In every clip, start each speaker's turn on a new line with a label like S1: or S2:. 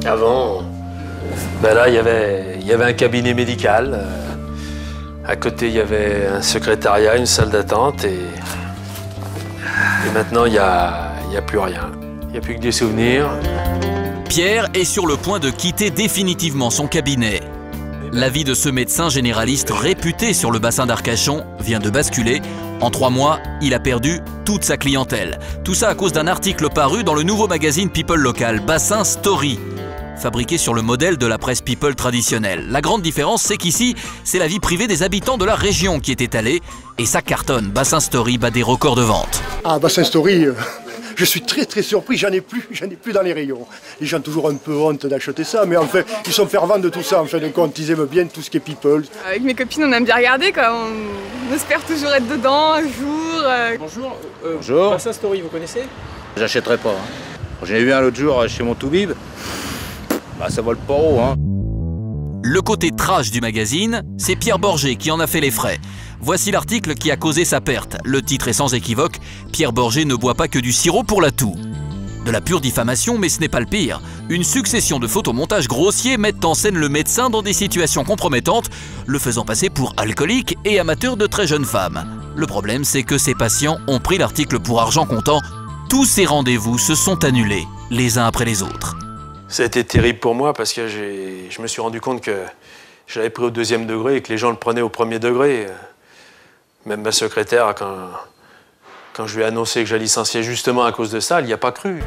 S1: Avant, ben là, il y avait un cabinet médical. À côté, il y avait un secrétariat, une salle d'attente. Et maintenant, il n'y a plus rien. Il n'y a plus que des souvenirs.
S2: Pierre est sur le point de quitter définitivement son cabinet. La vie de ce médecin généraliste réputé sur le bassin d'Arcachon vient de basculer. En 3 mois, il a perdu toute sa clientèle. Tout ça à cause d'un article paru dans le nouveau magazine People local, Bassin Story, fabriqué sur le modèle de la presse People traditionnelle. La grande différence, c'est qu'ici, c'est la vie privée des habitants de la région qui est étalée. Et ça cartonne. Bassin Story bat des records de vente.
S3: Ah, Bassin Story, je suis très surpris, j'en ai plus dans les rayons. Les gens ont toujours un peu honte d'acheter ça, mais en fait, ils sont fervents de tout ça, en fin de compte, ils aiment bien tout ce qui est people.
S4: Avec mes copines, on aime bien regarder, quoi. On espère toujours être dedans un jour.
S5: Bonjour.
S6: Bonjour.
S5: Bassin Story, vous connaissez?
S6: J'achèterai pas. Hein. J'en ai vu un l'autre jour chez mon Toubib. Bah, ça vole pas haut, hein.
S2: Le côté trash du magazine, c'est Pierre Borgé qui en a fait les frais. Voici l'article qui a causé sa perte. Le titre est sans équivoque, Pierre Borgé ne boit pas que du sirop pour la toux. De la pure diffamation, mais ce n'est pas le pire. Une succession de photomontages grossiers mettent en scène le médecin dans des situations compromettantes, le faisant passer pour alcoolique et amateur de très jeunes femmes. Le problème, c'est que ces patients ont pris l'article pour argent comptant. Tous ces rendez-vous se sont annulés, les uns après les autres.
S1: Ça a été terrible pour moi parce que je me suis rendu compte que je l'avais pris au 2e degré et que les gens le prenaient au 1er degré. Même ma secrétaire, quand je lui ai annoncé que j'allais licencier justement à cause de ça, elle n'y a pas cru.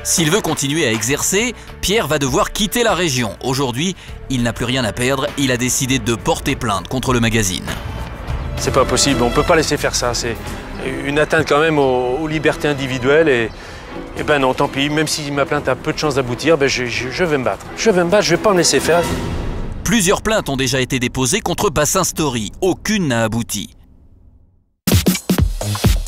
S2: S'il veut continuer à exercer, Pierre va devoir quitter la région. Aujourd'hui, il n'a plus rien à perdre, il a décidé de porter plainte contre le magazine.
S1: C'est pas possible, on peut pas laisser faire ça. C'est une atteinte quand même aux libertés individuelles et ben non, tant pis, même si ma plainte a peu de chances d'aboutir, ben je vais me battre. Je vais me battre, je vais pas me laisser faire.
S2: Plusieurs plaintes ont déjà été déposées contre Bassin Story, aucune n'a abouti.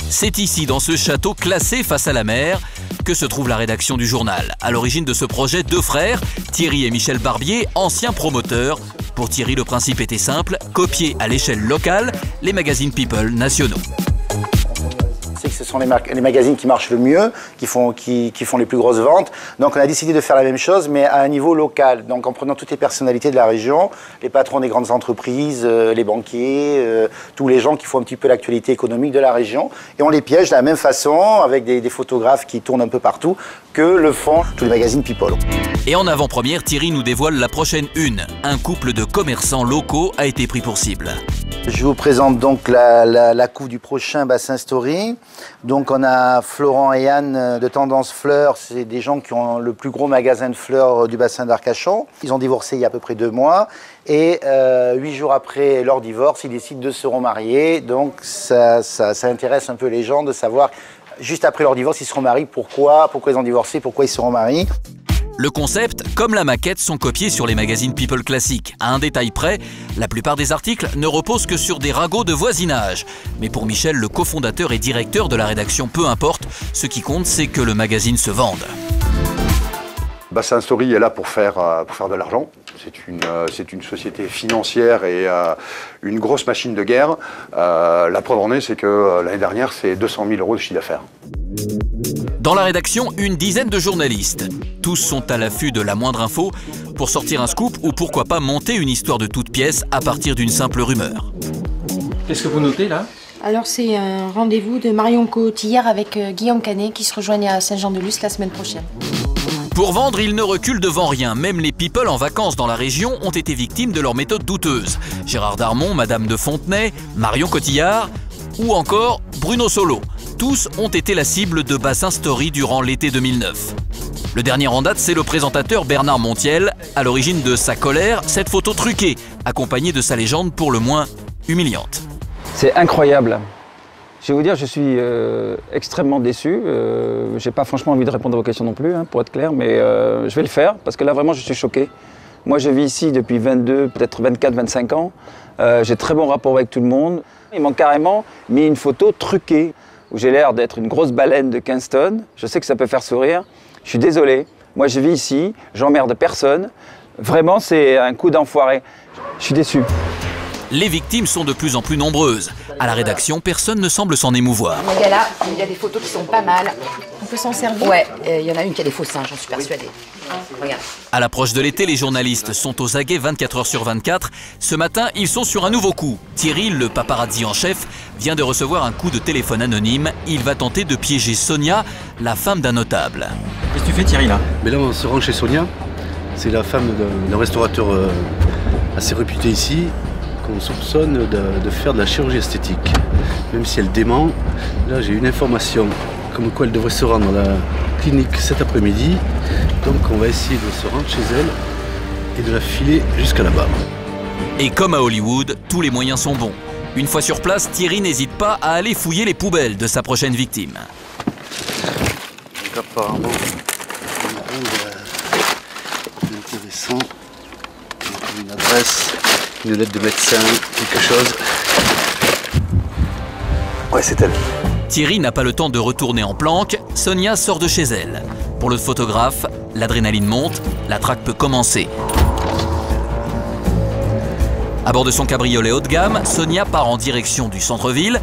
S2: C'est ici, dans ce château classé face à la mer, que se trouve la rédaction du journal. À l'origine de ce projet, 2 frères, Thierry et Michel Barbier, anciens promoteurs. Pour Thierry, le principe était simple, copier à l'échelle locale les magazines People nationaux.
S7: C'est que ce sont les magazines qui marchent le mieux, qui font les plus grosses ventes. Donc on a décidé de faire la même chose, mais à un niveau local. Donc en prenant toutes les personnalités de la région, les patrons des grandes entreprises, les banquiers, tous les gens qui font un petit peu l'actualité économique de la région. Et on les piège de la même façon, avec des photographes qui tournent un peu partout, que le font tous les magazines People.
S2: Et en avant-première, Thierry nous dévoile la prochaine une. Un couple de commerçants locaux a été pris pour cible.
S7: Je vous présente donc la couve du prochain Bassin Story. Donc on a Florent et Anne de Tendance Fleurs, c'est des gens qui ont le plus gros magasin de fleurs du bassin d'Arcachon. Ils ont divorcé il y a à peu près 2 mois et 8 jours après leur divorce, ils décident de se remarier. Donc ça intéresse un peu les gens de savoir, juste après leur divorce, ils se remarient, pourquoi ils ont divorcé, pourquoi ils se remarient.
S2: Le concept, comme la maquette, sont copiés sur les magazines People classiques. À un détail près, la plupart des articles ne reposent que sur des ragots de voisinage. Mais pour Michel, le cofondateur et directeur de la rédaction, peu importe, ce qui compte, c'est que le magazine se vende.
S8: Bassin Story est là pour faire de l'argent. C'est une société financière et une grosse machine de guerre. La preuve en est, c'est que l'année dernière, c'est 200 000 € de chiffre d'affaires.
S2: Dans la rédaction, une dizaine de journalistes. Tous sont à l'affût de la moindre info pour sortir un scoop ou pourquoi pas monter une histoire de toute pièce à partir d'une simple rumeur.
S5: Qu'est-ce que vous notez là?
S9: Alors c'est un rendez-vous de Marion Cotillard avec Guillaume Canet qui se rejoignent à Saint-Jean-de-Luz la semaine prochaine.
S2: Pour vendre, ils ne reculent devant rien. Même les people en vacances dans la région ont été victimes de leurs méthodes douteuses. Gérard Darmon, Madame de Fontenay, Marion Cotillard ou encore Bruno Solo. Tous ont été la cible de Bassin Story durant l'été 2009. Le dernier en date, c'est le présentateur Bernard Montiel, à l'origine de sa colère, cette photo truquée, accompagnée de sa légende pour le moins humiliante.
S10: C'est incroyable. Je vais vous dire, je suis extrêmement déçu. J'ai pas franchement envie de répondre à vos questions non plus, hein, pour être clair, mais je vais le faire parce que là vraiment je suis choqué. Moi je vis ici depuis 22, peut-être 24, 25 ans. J'ai très bon rapport avec tout le monde. Ils m'ont carrément mis une photo truquée où j'ai l'air d'être une grosse baleine de 15 tonnes. Je sais que ça peut faire sourire. Je suis désolé. Moi je vis ici, j'emmerde personne. Vraiment c'est un coup d'enfoiré. Je suis déçu.
S2: Les victimes sont de plus en plus nombreuses. À la rédaction, personne ne semble s'en émouvoir.
S11: Il y a là, il y a des photos qui sont pas mal.
S9: peut s'en servir.
S11: Ouais, il y en a une qui a des faux seins, j'en suis persuadée. Regarde.
S2: À l'approche de l'été, les journalistes sont aux aguets 24 heures sur 24. Ce matin, ils sont sur un nouveau coup. Thierry, le paparazzi en chef, vient de recevoir un coup de téléphone anonyme. Il va tenter de piéger Sonia, la femme d'un notable.
S5: Qu'est-ce que tu fais, Thierry, là?
S12: Mais là, on se rend chez Sonia. C'est la femme d'un restaurateur assez réputé ici, qu'on soupçonne de faire de la chirurgie esthétique. Même si elle dément, là, j'ai une information comme quoi elle devrait se rendre à la clinique cet après-midi. Donc on va essayer de se rendre chez elle et de la filer jusqu'à là-bas.
S2: Et comme à Hollywood, tous les moyens sont bons. Une fois sur place, Thierry n'hésite pas à aller fouiller les poubelles de sa prochaine victime.
S12: Donc apparemment, intéressant. Une adresse, une lettre de médecin, quelque chose. Ouais, c'est elle.
S2: Thierry n'a pas le temps de retourner en planque, Sonia sort de chez elle. Pour le photographe, l'adrénaline monte, la traque peut commencer. À bord de son cabriolet haut de gamme, Sonia part en direction du centre-ville.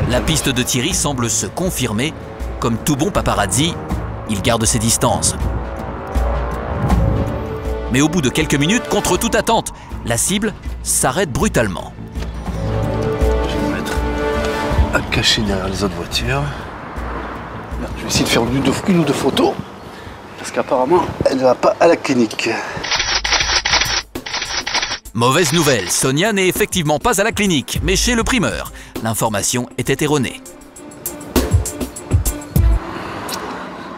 S2: La piste de Thierry semble se confirmer. Comme tout bon paparazzi, il garde ses distances. Mais au bout de quelques minutes, contre toute attente, la cible s'arrête brutalement.
S12: À cacher derrière les autres voitures. Là, je vais essayer de faire une ou deux photos. Parce qu'apparemment, elle ne va pas à la clinique.
S2: Mauvaise nouvelle, Sonia n'est effectivement pas à la clinique, mais chez le primeur. L'information était erronée.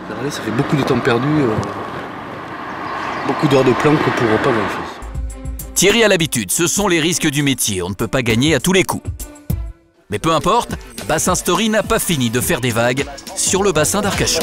S12: Regardez, ça fait beaucoup de temps perdu. Beaucoup d'heures de planque pour pas grand-chose.
S2: Thierry a l'habitude, ce sont les risques du métier, on ne peut pas gagner à tous les coups. Mais peu importe, Bassin Story n'a pas fini de faire des vagues sur le bassin d'Arcachon.